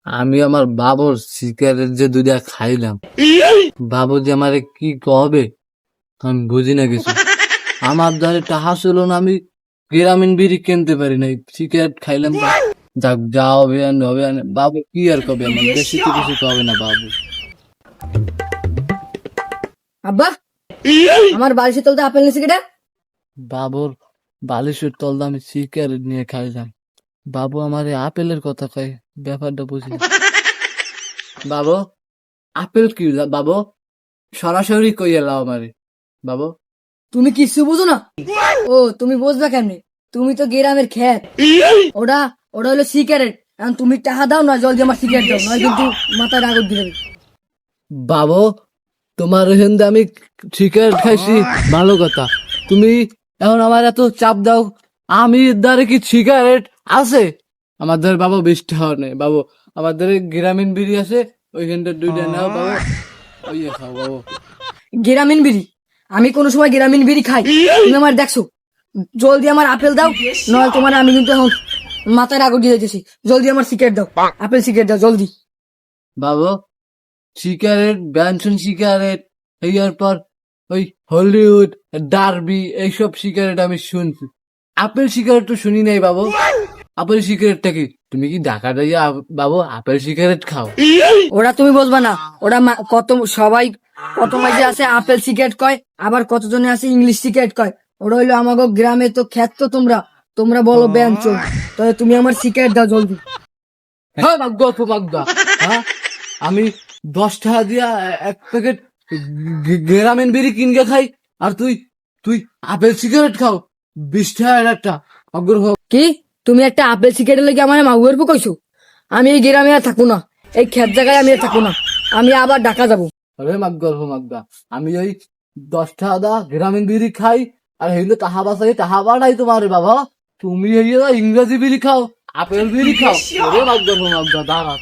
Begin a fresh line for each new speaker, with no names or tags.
আমি আমার বাবুর সিগারেট যে দুইটা খাইলাম, বাবু যে আমারে কি কবে আমি বুঝি না কিছু। আমার দ্বারে টাকা ছিল না, আমি গ্রামীণ বিড়ি কিনতে পারি নাই, সিগারেট খাইলাম। যাক, যা হবে হবে বাবু কি আর কবে, আমার বেশি তো কিছু কবে না বাবু।
আব্বা, আমার বালিশের তলতে আপেল নিছে কেটা?
বাবুর বালিশের তলদা আমি সিগারেট নিয়ে খাইলাম, বাবু আমার আপেলের কথা কয়, ব্যাপারটা বুঝি না। বাবু আপেল কি বাবু, সরাসরি কই এলাও আমারে বাবু।
তুমি কিছু বুঝো না? ও, তুমি বুঝবে কেমনে? তুমি তো গ্রামের খ্যাত। ওটা ওটা হলো সিগারেট। এখন তুমি টাকা দাও না, জলদি আমার সিগারেট দাও, নয় কিন্তু মাথায় রাগত দিয়ে দেবে।
বাবু তোমার হিন্দে আমি সিগারেট খাইছি ভালো কথা, তুমি এখন আমার এত চাপ দাও। আমি দ্বারে কি সিগারেট আছে? আমার দ্বারে বাবু বৃষ্টি হওয়ার নেই বাবু, আমার দ্বারে গ্রামীণ বিড়ি আছে, ওইখানটা দুইটা নাও বাবু, ওই খাও বাবু।
গ্রামীণ বিড়ি? আমি কোন সময় গ্রামীণ বিড়ি খাই? তুমি আমার দেখছো? জলদি আমার আপেল দাও, নয় তোমার আমি কিন্তু এখন মাথায় রাগত দিয়ে দিতেছি। জলদি আমার সিগারেট দাও, আপেল সিগারেট দাও জলদি।
বাবু সিগারেট, ব্যানসন সিগারেট, এরপর ওই হলিউড, ডার্বি, এইসব সিগারেট আমি শুনছি, আপেল সিগারেট তো শুনি নাই বাবু। আপেল সিগারেটটা কি? তুমি কি ঢাকা যাইয়া বাবু আপেল সিগারেট খাও?
ওরা তুমি বুঝবা না। ওরা কত সবাই কত মাঝে আছে আপেল সিগারেট কয়, আবার কতজনে আছে ইংলিশ সিগারেট কয়। ওরা হইলো আমাগো গ্রামে তো খ্যাত, তো তোমরা তোমরা বলো ব্যাঞ্চো। তাহলে তুমি আমার সিগারেট দাও জলদি।
হ্যাঁ মাগবা আপু মাগবা, হ্যাঁ আমি 10 টাকা দিয়া এক প্যাকেট গ্রামীণ বিড়ি কিনকে খাই, আর তুই তুই আপেল সিগারেট খাও 20 টাকার একটা অগ্রহ।
কি তুমি একটা আপেল সিগারেট লেগে আমার মাগুয়ের পো কইছো? আমি এই গ্রামে আর থাকবো না, এই খ্যাত জায়গায় আমি আর থাকবো না, আমি আবার ঢাকা যাবো।
আরে মাগবা, আমি ওই 10 টাকা দা গ্রামীণ বিড়ি খাই, আর হইলো তাহা বাসাই তাহা বাড়াই তোমার বাবা। তুমি এই ইংরেজি বিড়ি খাও, আপেল বিড়ি খাও। আরে মাগবা দাঁড়া।